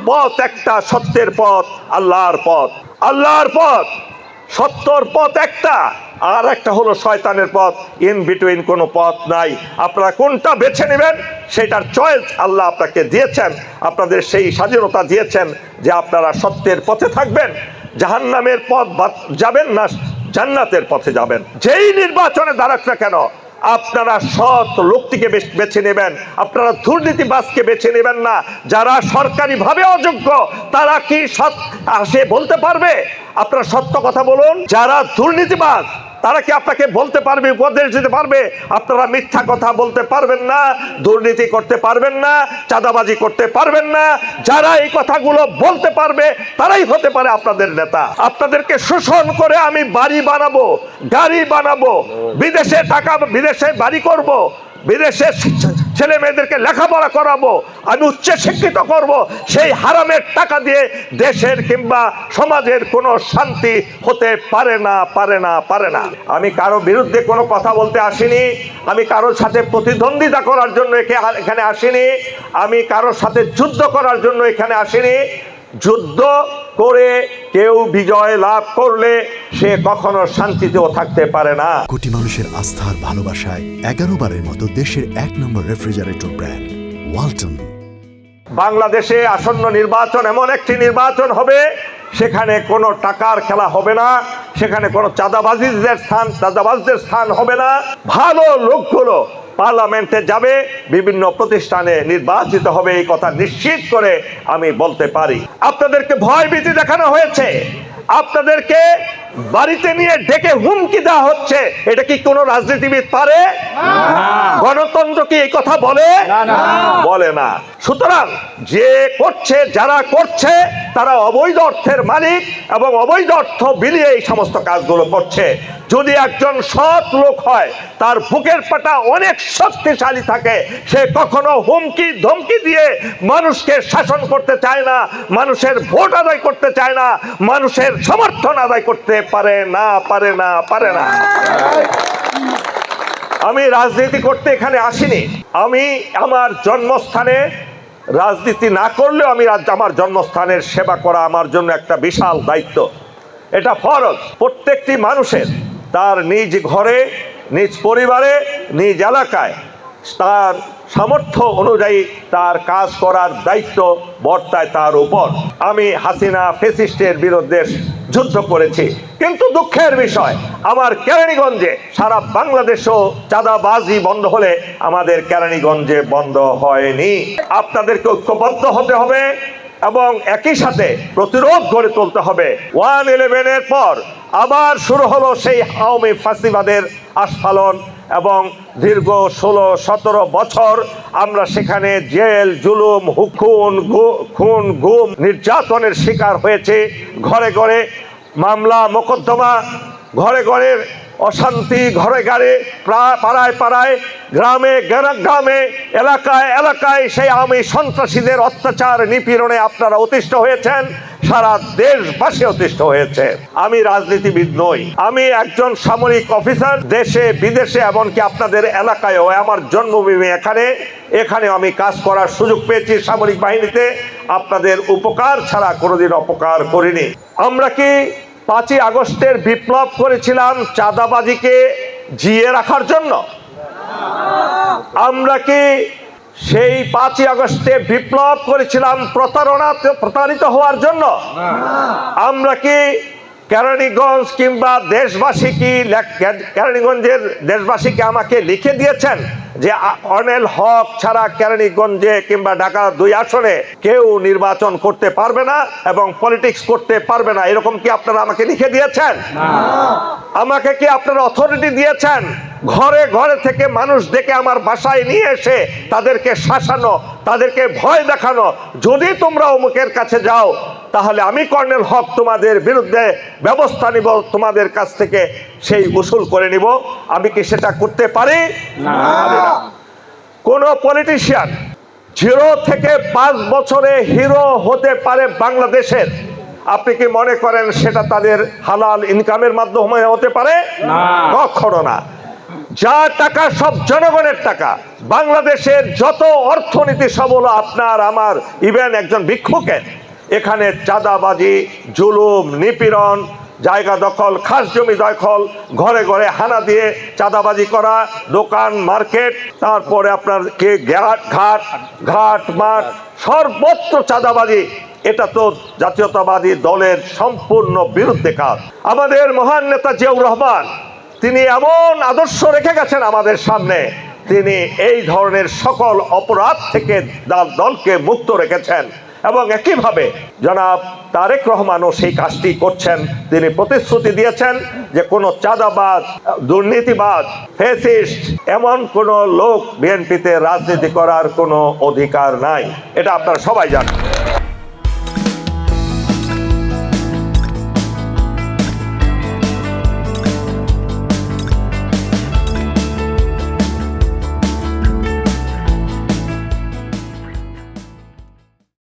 পথ একটা, সত্যের পথ, আল্লাহর পথ। আল্লাহর পথ, সত্যর পথ একটা, আর একটা হলো শয়তানের পথ। ইন বিটুইন কোনো পথ নাই। আপনারা কোনটা বেছে নেবেন সেটার চয়েস আল্লাহ আপনাকে দিয়েছেন। আপনাদের সেই স্বাধীনতা দিয়েছেন যে আপনারা সত্যের পথে থাকবেন, জাহান্নামের পথ যাবেন না জান্নাতের পথে যাবেন। যেই নির্বাচনে দাঁড়াক না কেন আপনারা সৎ লোকটিকে বেছে নেবেন, আপনারা দুর্নীতিবাজকে বেছে নেবেন না। যারা সরকারিভাবে অযোগ্য তারা কি সৎ সে বলতে পারবে? আপনারা সত্য কথা বলুন। যারা দুর্নীতিবাজ তারা কি আপনাকে বলতে পারবে, উপদেশ দিতে পারবে? আপনারা মিথ্যা কথা বলতে পারবেন না, দুর্নীতি করতে পারবেন না, চাঁদাবাজি করতে পারবেন না। যারা এই কথাগুলো বলতে পারবে তারাই হতে পারে আপনাদের নেতা। আপনাদেরকে শোষণ করে আমি বাড়ি বানাবো, গাড়ি বানাবো, বিদেশে টাকা, বিদেশে বাড়ি করব, বিদেশের ছেলে মেয়েদেরকে লেখাপড়া করাবো, আমি উচ্চ শিক্ষিত করব, সেই হারামের টাকা দিয়ে দেশের কিংবা সমাজের কোনো শান্তি হতে পারে না, পারে না, পারে না। আমি কারো বিরুদ্ধে কোনো কথা বলতে আসিনি, আমি কারোর সাথে প্রতিদ্বন্দ্বিতা করার জন্য এখানে আসিনি, আমি কারোর সাথে যুদ্ধ করার জন্য এখানে আসিনি। যুদ্ধ করে কেউ বিজয় লাভ করলে সে কখনো শান্তিতেও থাকতে পারে না। কোটি মানুষের আস্থার ভালোবাসায় 11 বারের মতো দেশের 1 নম্বর রেফ্রিজারেটর ব্র্যান্ড ওয়ালটন। বাংলাদেশে আসন্ন নির্বাচন এমন একটি নির্বাচন হবে সেখানে কোনো টাকার খেলা হবে না, সেখানে কোনো চাঁদাবাজদের স্থান হবে না। ভালো লোকগুলো পার্লামেন্টে যাবে, বিভিন্ন প্রতিষ্ঠানে নির্বাচিত হবে, এই কথা নিশ্চিত করে আমি বলতে পারি। আপনাদেরকে ভয়ভীতি দেখানো হয়েছে, আপনাদেরকে বাড়িতে নিয়ে ডেকে হুমকি দেওয়া হচ্ছে। এটা কি কোনো রাজনীতিবিদ পারে? গণতন্ত্র কি এই কথা বলে? বলে না। সুতরাং যে করছে, যারা করছে তারা অবৈধ অর্থের মালিক এবং অবৈধ অর্থ বিলিয়ে এই সমস্ত কাজগুলো করছে। যদি একজন সৎ লোক হয়, তার বুকের পাটা অনেক শক্তিশালী থাকে, সে কখনো হুমকি ধমকি দিয়ে মানুষকে শাসন করতে চায় না, মানুষের ভোট আদায় করতে চায় না, মানুষের সমর্থন আদায় করতে পারে না, পারে না, পারে না। আমি রাজনীতি করতে এখানে আসিনি। আমি আমার জন্মস্থানে রাজনীতি না করলেও আমি আমার জন্মস্থানের সেবা করা আমার জন্য একটা বিশাল দায়িত্ব। এটা ফরজ প্রত্যেকটি মানুষের। তার নিজ ঘরে, নিজ পরিবারে, নিজ এলাকায় তার সামর্থ্য অনুযায়ী তার কাজ করার দায়িত্ব বর্তায় তার উপর। আমি হাসিনা ফ্যাসিস্টের বিরুদ্ধে যুদ্ধ করেছি, কিন্তু দুঃখের বিষয় আমার কেরানীগঞ্জে, সারা বাংলাদেশেও চাঁদাবাজি বন্ধ হলে আমাদের কেরানীগঞ্জে বন্ধ হয়নি। আপনাদেরকে ঐক্যবদ্ধ হতে হবে এবং একই সাথে প্রতিরোধ গড়ে তুলতে হবে। 1/11-এর পর আবার শুরু হলো সেই আওয়ামী ফাঁসিবাদের আস্ফালন এবং দীর্ঘ 16-17 বছর আমরা সেখানে জেল, জুলুম, খুন, গুম, নির্যাতনের শিকার হয়েছে। ঘরে ঘরে মামলা মোকদ্দমা, ঘরে ঘরে অশান্তি, ঘরে ঘরে, পাড়ায় পাড়ায়, গ্রামে গ্রামে, এলাকায় এলাকায় সেই আওয়ামী সন্ত্রাসীদের অত্যাচার নিপীড়নে আপনারা অতিষ্ঠ হয়েছেন, সারা দেশবাসী অতিষ্ঠ হয়েছে। আমি রাজনীতিবিদ নই, আমি একজন সামরিক অফিসার। দেশে বিদেশে এমনকি আপনাদের এলাকায়ও, আমার জন্মভূমি এখানে আমি কাজ করার সুযোগ পেয়েছি সামরিক বাহিনীতে। আপনাদের উপকার ছাড়া কোনোদিন অপকার করিনি। আমরা কি 5ই আগস্টের বিপ্লব করেছিলাম চাঁদাবাজিকে জিয়ে রাখার জন্য? আমরা কি সেই 5ই আগস্টে বিপ্লব করেছিলাম প্রতারিত হওয়ার জন্য? আমরা কি কেরানীগঞ্জ কিংবা দেশবাসী কি, কেরানীগঞ্জের দেশবাসীকে আমাকে লিখে দিয়েছেন যে অনেল হক ছাড়া কেরানীগঞ্জে কিংবা ঢাকা 2 আসনে কেউ নির্বাচন করতে পারবে না এবং পলিটিক্স করতে পারবে না? এরকম কি আপনারা আমাকে লিখে দিয়েছেন? আমাকে কি আপনারা অথরিটি দিয়েছেন ঘরে ঘরে থেকে মানুষ ডেকে আমার বাসায় নিয়ে এসে তাদেরকে শাসানো, তাদেরকে ভয় দেখানো, যদি তোমরা অমুকের কাছে যাও তাহলে আমি কর্নেল হক তোমাদের বিরুদ্ধে ব্যবস্থা নিব, তোমাদের কাছ থেকে সেই উসুল করে নিব? আমি কি সেটা করতে পারি? না। কোন পলিটিশিয়ান 0 থেকে 5 বছরে হিরো হতে পারে বাংলাদেশের। আপনি কি মনে করেন সেটা তাদের হালাল ইনকামের মাধ্যমে হতে পারে? না, কখনো না। যা টাকা সব জনগণের টাকা। বাংলাদেশের যত অর্থনীতি সব হলো আপনার আমার, ইভেন একজন ভিক্ষুকের। এখানে চাঁদাবাজি, জুলুম, নিপীড়ন, জায়গা দখল, খাস জমি দখল, ঘরে ঘরে হানা দিয়ে চাঁদাবাজি করা, দোকান মার্কেট, তারপরে আপনার কে ঘাট মাঠ সর্বত্র চাঁদাবাজি। এটা তো জাতীয়তাবাদী দলের সম্পূর্ণ বিরুদ্ধে কাজ। আমাদের মহান নেতা জিয়াউর রহমান তিনি এমন আদর্শ রেখে গেছেন আমাদের সামনে, তিনি এই ধরনের সকল অপরাধ থেকে দলকে মুক্ত রেখেছেন। এবং একইভাবে জনাব তারেক রহমানও সেই কাজটি করছেন। তিনি প্রতিশ্রুতি দিয়েছেন যে কোনো চাঁদাবাজ, দুর্নীতিবাজ, ফ্যাসিস্ট এমন কোনো লোক বিএনপিতে রাজনীতি করার কোনো অধিকার নাই। এটা আপনারা সবাই জানেন।